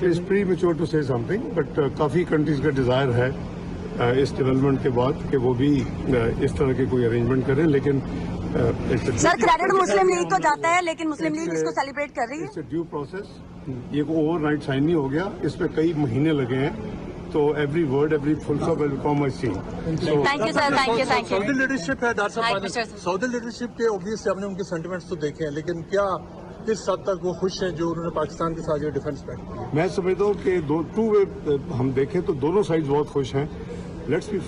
It's premature to say something, but काफ़ी countries का desire है इस डेवलपमेंट के बाद कि वो भी इस तरह के कोई अरेंजमेंट करें, लेकिन सर क्रेडिट मुस्लिम लीग को जाता है, लेकिन मुस्लिम लीग इसको सेलिब्रेट कर रही है। इट्स ड्यू प्रोसेस, ये को ओवरनाइट साइन नहीं हो गया, इसमें कई महीने लगे हैं, तो every word every full stop will come I see. Thank you sir, thank you. Saudi leadership है डॉक्टर साहब, सऊदी लीडरशिप के ऑब्वियसली हमने उनके सेंटिमेंट्स तो देखे हैं, लेकिन क्या किस हद तक वो खुश हैं जो उन्होंने पाकिस्तान के साथ ये डिफेंस पैक्ट? मैं समझता हूँ कि टू वे हम देखें तो दोनों साइड बहुत खुश हैं। लेट्स बी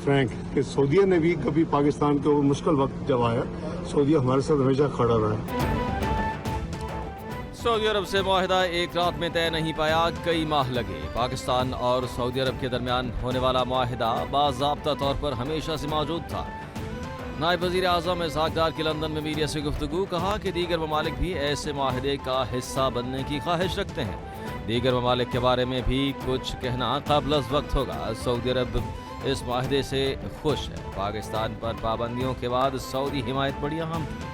फ्रैंक कि सऊदीया ने भी कभी पाकिस्तान को मुश्किल वक्त जब आया, सऊदीया हमारे साथ हमेशा खड़ा रहा। सऊदी अरब से मुआहिदा एक रात में तय नहीं पाया, कई माह लगे। पाकिस्तान और सऊदी अरब के दरमियान होने वाला मुआहिदा बाज़ाब्ता तौर पर हमेशा से मौजूद था। नायब वज़ीर आज़म इसहाक़ डार की लंदन में मीडिया से गुफ्तगू, कहा कि दीगर ममालिक भी ऐसे मुआहिदे का हिस्सा बनने की ख्वाहिश रखते हैं। दीगर ममालिक के बारे में भी कुछ कहना क़ब्ल वक्त होगा। सऊदी अरब इस मुआहिदे से खुश है। पाकिस्तान पर पाबंदियों के बाद सऊदी हिमायत बड़ी अहम थी।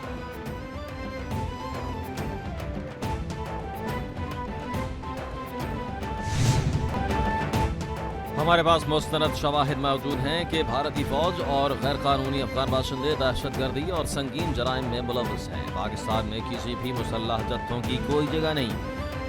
हमारे पास मुस्तनद शवाहिद मौजूद हैं कि भारतीय फौज और गैर कानूनी अफगान बाशिंदे दहशतगर्दी और संगीन जराइम में मुलव्वस हैं। पाकिस्तान में किसी भी मुसल्लह जत्थों की कोई जगह नहीं।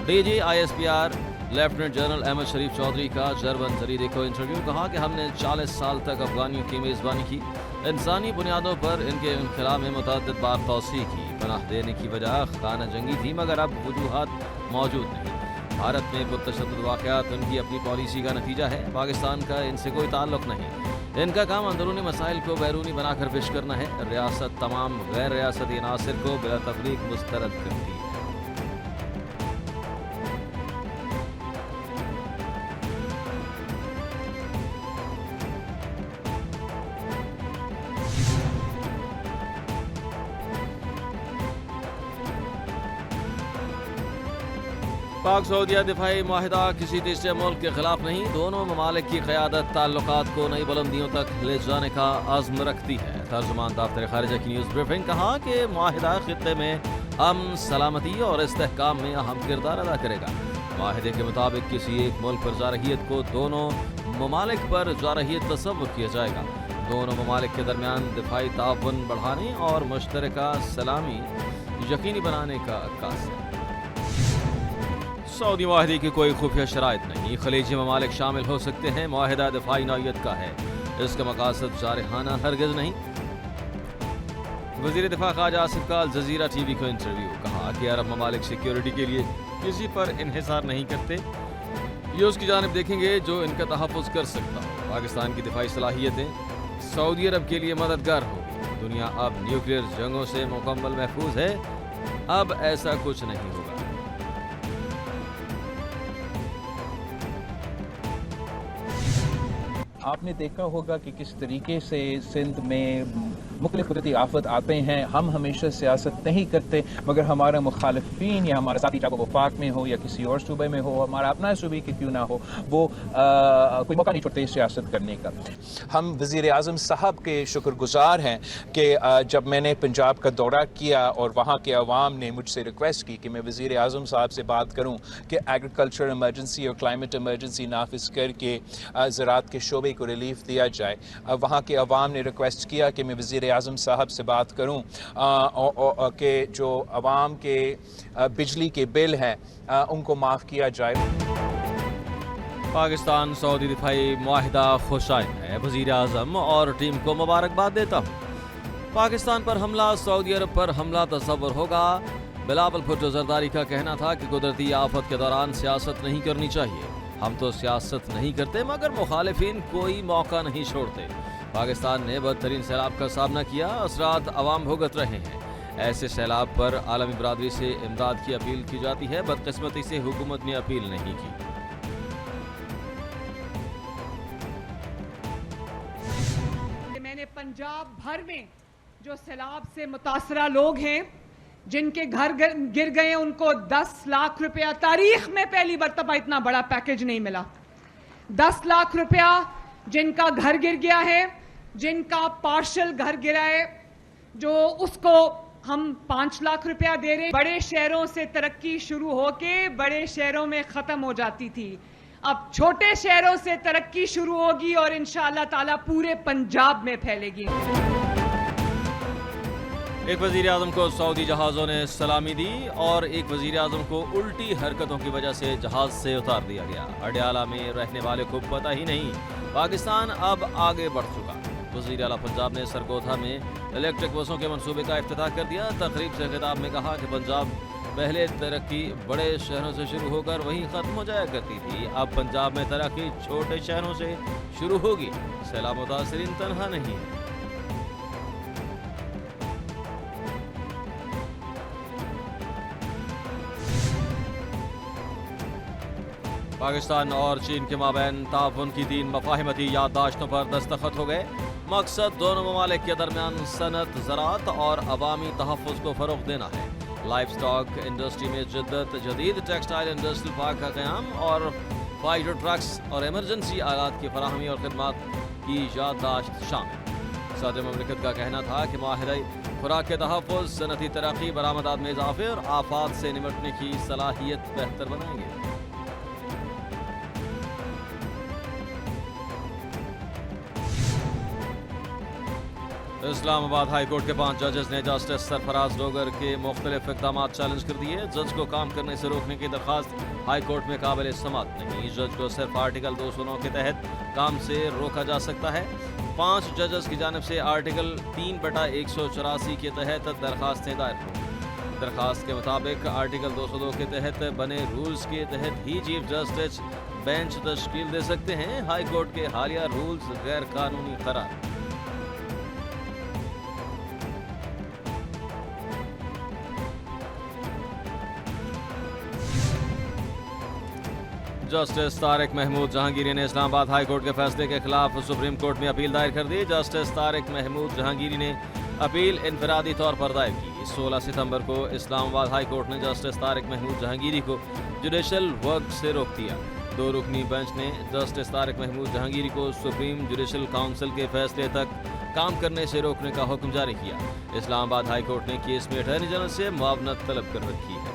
DG ISPR lieutenant general Ahmed Sharif Chaudhry का जर्मन जरीदे को इंटरव्यू, कहा कि हमने 40 साल तक अफगानियों की मेज़बानी की, इंसानी बुनियादों पर इनके इनखला में मुतअद्दिद बार तौसीह की। पनाह देने की वजह खाना जंगी थी, मगर अब वजूहात मौजूद नहीं। भारत में पुरतशद्दुद वाक़यात उनकी अपनी पॉलिसी का नतीजा है। पाकिस्तान का इनसे कोई ताल्लुक़ नहीं। इनका काम अंदरूनी मसाइल को बैरूनी बनाकर पेश करना है। रियासत तमाम गैर रियासती अनासिर को बिला तफरीक मुस्तरद करती है। पाक सऊदिया दिफाई मुआहिदा किसी तीसरे मुल्क के खिलाफ नहीं, दोनों ममालिक की क़यादत ताल्लुकात को नई बुलंदियों तक ले जाने का आज़्म रखती है। तर्जुमान दफ्तर खारिजा की न्यूज़ ब्रीफिंग, कहा कि मुआहिदा खित्ते में अमन, सलामती और इस्तेहकाम में अहम किरदार अदा करेगा। मुआहिदे के मुताबिक किसी एक मुल्क पर जारहियत को दोनों ममालिक पर जारहियत तस्वुर किया जाएगा। दोनों ममालिक के दरमियान दिफाई ताउन बढ़ाने और मुश्तरका सलामी यकीनी बनाने का अक्कास है। सऊदी मुआहिदे की कोई खुफिया शराइत नहीं, खलीजी ममालिक शामिल हो सकते हैं। मुआहिदा दिफाई नौयत का है, इसका मकासद जारहाना हरगिज़ नहीं। वज़ीर दिफा ख्वाजा आसिफ का अल जज़ीरा TV को इंटरव्यू, कहा कि अरब ममालिक सिक्योरिटी के लिए किसी पर इन्हिसार नहीं करते, ये उसकी जानिब देखेंगे जो इनका तहफ़्फ़ुज़ कर सकता हो। पाकिस्तान की दिफाई सलाहियतें सऊदी अरब के लिए मददगार होगी। दुनिया अब न्यूक्लियर जंगों से मुकम्मल महफूज है, अब ऐसा कुछ नहीं होगा। आपने देखा होगा कि किस तरीके से सिंध में मुख्तलिफ कुदरती आफत आते हैं। हम हमेशा सियासत नहीं करते, मगर हमारा मुखालिफिन या हमारा साथी, चाहे वो वफाक में हो या किसी और सूबे में हो, हमारा अपना सूबे की क्यों ना हो, वो कोई मौका नहीं छोड़ते सियासत करने का। हम वज़ीर आज़म साहब के शुक्रगुजार हैं कि जब मैंने पंजाब का दौरा किया और वहाँ के अवाम ने मुझसे रिक्वेस्ट की कि मैं वज़ीर आज़म साहब से बात करूँ कि एग्रीकल्चर इमरजेंसी और क्लाइमेट इमरजेंसी नाफिज करके ज़राअत के शोबे को रिलीफ दिया जाए। वहाँ के अवाम ने रिक्वेस्ट किया कि मैं वज़ीर आज़म साहब से बात करूँ कि जो अवाम के बिजली के बिल हैं उनको माफ़ किया जाए। पाकिस्तान सऊदी दिफाई मुआहिदा खुशाइन है। वज़ीर आज़म और टीम को मुबारकबाद देता हूँ। पाकिस्तान पर हमला सऊदी अरब पर हमला तस्वुर होगा। बिलावल भुट्टो जरदारी का कहना था कि कुदरती आफत के दौरान सियासत नहीं करनी चाहिए। हम तो सियासत नहीं करते, मगर मुखालिफिन कोई मौका नहीं छोड़ते। पाकिस्तान ने बदतरीन सैलाब का सामना किया, असरात अवाम भुगत रहे हैं। ऐसे सैलाब पर आलमी बरादरी से इमदाद की अपील की जाती है। बदकिस्मती से हुकूमत ने अपील नहीं की। मैंने पंजाब भर में जो सैलाब से मुतासरा लोग हैं, जिनके घर गिर गए, उनको 10 लाख रुपया, तारीख में पहली मर्तबा इतना बड़ा पैकेज नहीं मिला। 10 लाख रुपया जिनका घर गिर गया है, जिनका पार्शल घर गिरा है, जो उसको हम 5 लाख रुपया दे रहे हैं। बड़े शहरों से तरक्की शुरू होके बड़े शहरों में खत्म हो जाती थी, अब छोटे शहरों से तरक्की शुरू होगी और इंशाअल्लाह ताला पूरे पंजाब में फैलेगी। एक वजीर आजम को सऊदी जहाज़ों ने सलामी दी और एक वजीर आजम को उल्टी हरकतों की वजह से जहाज से उतार दिया गया। अडयाला में रहने वाले को पता ही नहीं पाकिस्तान अब आगे बढ़ चुका। वजीर आला पंजाब ने सरगोधा में इलेक्ट्रिक बसों के मंसूबे का इफ्तिताह कर दिया। तकरीब से खिताब में कहा कि पंजाब पहले तरक्की बड़े शहरों से शुरू होकर वहीं ख़त्म हो जाया करती थी, अब पंजाब में तरक्की छोटे शहरों से शुरू होगी। सैलाब मुतासिरीन तनहा नहीं है। पाकिस्तान और चीन के माबैन ताउन की 3 मफाहिमती याददाश्तों पर दस्तखत हो गए। मकसद दोनों ममालिक के दरमियान सनत, ज़राअत और अवामी तहफ़्फ़ुज़ को फ़रोग़ देना है। लाइफ स्टॉक इंडस्ट्री में जिद्दत, जदीद टेक्सटाइल इंडस्ट्रियल पार्क का क़याम और फाइटर ट्रक्स और एमरजेंसी आलात की फराहमी और खिदमत की याददाश्त शामिल। सदर ममलिकत का कहना था कि माहिरे खुराक के तहफ़्फ़ुज़, सनती तरक्की, बरामदात में इज़ाफ़े और आफ़ात से निपटने की सलाहियत बेहतर बनाएंगे। इस्लामाबाद हाई कोर्ट के 5 जजेस ने जस्टिस सरफराज डोगर के मुख्तलिफ इक़दाम चैलेंज कर दिए। जज को काम करने से रोकने की दरख्वास्त हाई कोर्ट में काबिल समाअत नहीं। जज को सिर्फ आर्टिकल 209 के तहत काम से रोका जा सकता है। 5 जजेस की जानिब से आर्टिकल 3/184 के तहत दरखास्तें दायर हों। दरखास्त के मुताबिक आर्टिकल 202 के तहत बने रूल्स के तहत ही चीफ जस्टिस बेंच तश्कील दे सकते हैं। हाई कोर्ट के हालिया रूल्स गैर कानूनी करार। जस्टिस तारिक महमूद जहांगीरी ने इस्लामाबाद हाई कोर्ट के फैसले के खिलाफ सुप्रीम कोर्ट में अपील दायर कर दी। जस्टिस तारिक महमूद जहांगीरी ने अपील इनफरादी तौर पर दायर की। 16 सितंबर को इस्लामाबाद हाई कोर्ट ने जस्टिस तारिक महमूद जहांगीरी को जुडिशल वर्क से रोक दिया। 2 रुकनी बेंच ने जस्टिस तारिक महमूद जहांगीरी को सुप्रीम जुडिशल काउंसिल के फैसले तक काम करने से रोकने का हुक्म जारी किया। इस्लामाबाद हाई कोर्ट ने केस में अटॉर्नी जनरल से मुआवनत तलब कर रखी है।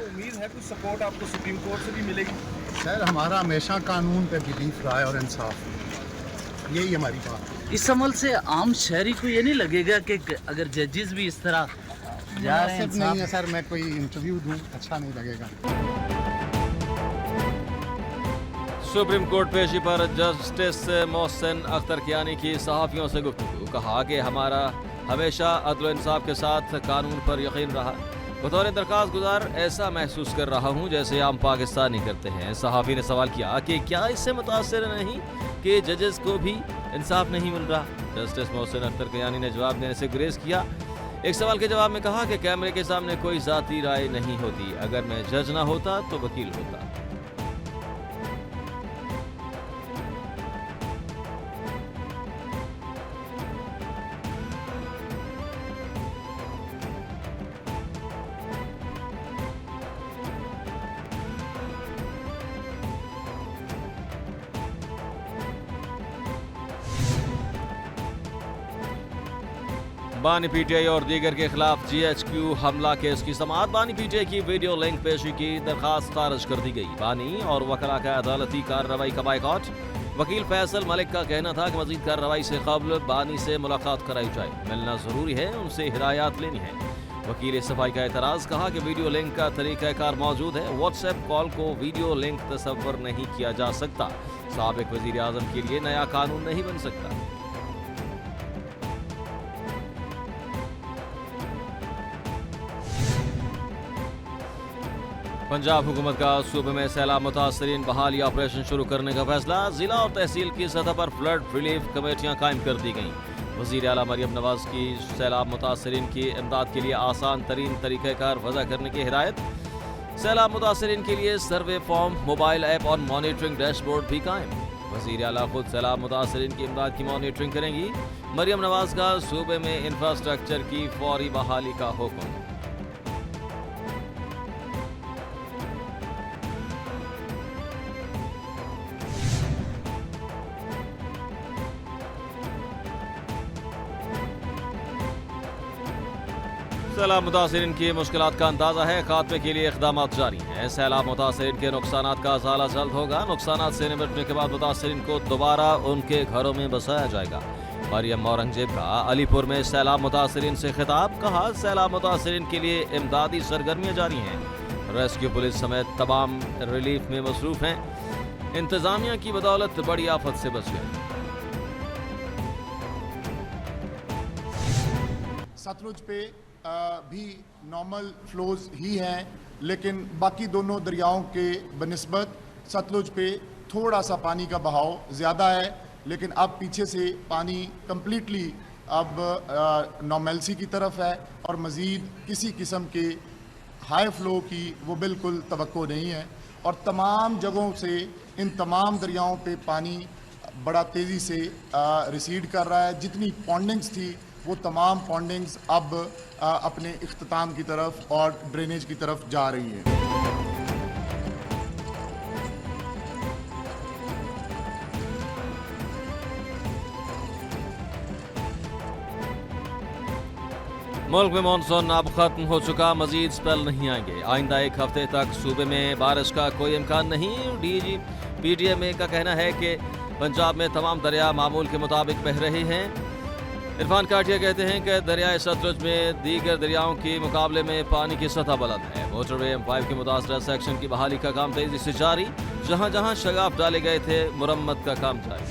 उम्मीद है कुछ सपोर्ट आपको सुप्रीम कोर्ट से भी मिलेगी? सर, हमारा हमेशा कानून पे बिलीफ रहा है और इंसाफ, यही हमारी बात है। इस अमल से आम शहरी को ये नहीं लगेगा कि अगर जजेस भी इस तरह जा रहे हैं? नहीं है सर, मैं कोई इंटरव्यू दूं, अच्छा नहीं लगेगा। सुप्रीम कोर्ट पेशी पर जस्टिस मोहसिन अख्तर कियानी की सहाफ़ियों से गुफ्तगू। कहा कि हमारा हमेशा अदल इंसाफ के साथ कानून पर यकीन रहा। बतौर दरखास्त गुजार ऐसा महसूस कर रहा हूँ जैसे आम पाकिस्तानी करते हैं। सहाफ़ी ने सवाल किया कि क्या इससे मुतासिर नहीं कि जजेस को भी इंसाफ नहीं मिल रहा? जस्टिस मोहसिन अख्तर कियानी ने जवाब देने से गुरेज किया। एक सवाल के जवाब में कहा कि कैमरे के सामने कोई ज़ाती राय नहीं होती। अगर मैं जज ना होता तो वकील होता। बानी पीटीआई और दीगर के खिलाफ GHQ हमला केस की समाअत। बानी पीटीआई की वीडियो लिंक पेशी की दरखास्त खारिज कर दी गई। बानी और वकला का अदालती कार्रवाई का बाइकॉट। वकील फैसल मलिक का कहना था कि मजीद कार्रवाई से कबल बानी से मुलाकात कराई जाए, मिलना जरूरी है, उनसे हिदायत लेनी है। वकील सफाई का एतराज़, कहा कि वीडियो लिंक का तरीक़ाकार मौजूद है, व्हाट्सएप कॉल को वीडियो लिंक तस्वर नहीं किया जा सकता। साबिक वज़ीर आज़म के लिए नया कानून नहीं बन सकता। पंजाब हुकूमत का सूबे में सैलाब मुतासरीन बहाली ऑपरेशन शुरू करने का फैसला। जिला और तहसील की सतह पर फ्लड रिलीफ कमेटियां कायम कर दी गईं। वज़ीर आला मरियम नवाज की सैलाब मुतासरीन की इमदाद के लिए आसान तरीन तरीक़ाकार वज़ा करने की हिदायत। सैलाब मुतासरीन के लिए सर्वे फॉर्म, मोबाइल ऐप और मॉनिटरिंग डैशबोर्ड भी कायम। वज़ीर आला खुद सैलाब मुतासरीन की इमदाद की मॉनिटरिंग करेंगी। मरियम नवाज का सूबे में इंफ्रास्ट्रक्चर की फौरी बहाली का हुक्म। सैलाब मुतासरीन की मुश्किलात का अंदाजा है, खात्मे के लिए इक़दाम जारी हैं। सैलाब मुतासरीन के नुकसानात का अज़ाला जल्द होगा। नुकसानात से निपटने के बाद मुतासरीन को दोबारा उनके घरों में बसाया जाएगा। मरियम औरंगजेब का अलीपुर में सैलाब मुतासरीन से खिताब, कहा सैलाब मुतासरीन के लिए इमदादी सरगर्मियाँ जारी हैं। रेस्क्यू पुलिस समेत तमाम रिलीफ में मसरूफ हैं। इंतजामिया की बदौलत बड़ी आफत से बच गए। सतलुज पे भी नॉर्मल फ्लोज ही हैं, लेकिन बाकी दोनों दरियाओं के बनिस्बत सतलुज पे थोड़ा सा पानी का बहाव ज़्यादा है, लेकिन अब पीछे से पानी कम्प्लीटली अब नॉर्मलसी की तरफ है और मज़ीद किसी किस्म के हाई फ्लो की वो बिल्कुल तवक्को नहीं है। और तमाम जगहों से इन तमाम दरियाओं पे पानी बड़ा तेज़ी से रिसीड कर रहा है। जितनी पॉन्डिंग्स थी वो तमाम पॉन्डिंग्स अब अपने इख्तिताम की तरफ और ड्रेनेज की तरफ जा रही है। मुल्क में मानसून अब खत्म हो चुका, मजीद स्पेल नहीं आएंगे। आइंदा एक हफ्ते तक सूबे में बारिश का कोई इम्कान नहीं। डीजी पीटीएम का कहना है कि पंजाब में तमाम दरिया मामूल के मुताबिक बह रहे हैं। इरफान काटिया कहते हैं कि दरियाए सतलुज में दीगर दरियाओं के मुकाबले में पानी की सतह बुलंद है। मोटरवे M5 के मुतासरा सेक्शन की बहाली का काम तेजी से जारी, जहां जहां शगाफ डाले गए थे मुरम्मत का काम जारी।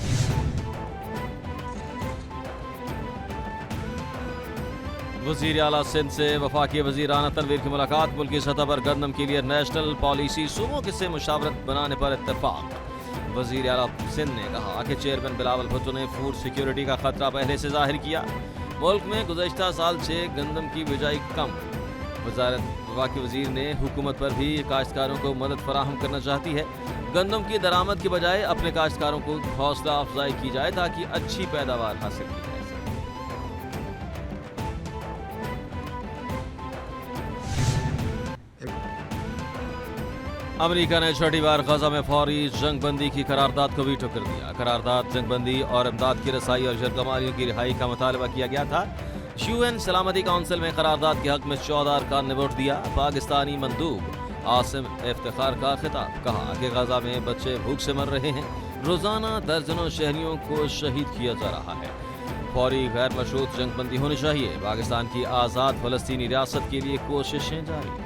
वज़ीर आला सिंध से वफाकी वज़ीर राना तनवीर की मुलाकात, मुल्की सतह पर गंदम के लिए नेशनल पॉलिसी सूबों से मुशावरत बनाने पर इत्तेफाक। वज़ीर आला सिंध ने कहा कि चेयरमैन बिलावल भुट्टो ने फूड सिक्योरिटी का खतरा पहले से जाहिर किया। मुल्क में गुज़श्ता साल से गंदम की बिजाई कम। वफाकी वज़ीर ने हुकूमत पर भी काश्तकारों को मदद फराहम करना चाहती है। गंदम की दरामद के बजाय अपने काश्तकारों को हौसला अफजाई की जाए ताकि अच्छी पैदावार हासिल की जाए। अमेरिका ने छठी बार गजा में फौरी जंगबंदी की करारदाद को वीटो कर दिया। करारदाद जंगबंदी और इमदाद की रसाई और जरगमारियों की रिहाई का मुतालबा किया गया था। UN सलामती काउंसिल में करारदाद के हक में 14 अरकान ने वोट दिया। पाकिस्तानी मंदूब आसिम इफ्तिखार का खिताब, कहा कि गजा में बच्चे भूख से मर रहे हैं। रोजाना दर्जनों शहरियों को शहीद किया जा रहा है। फौरी गैर मशरूत जंगबंदी होनी चाहिए। पाकिस्तान की आज़ाद फ़लस्तीनी रियासत के लिए कोशिशें जारी।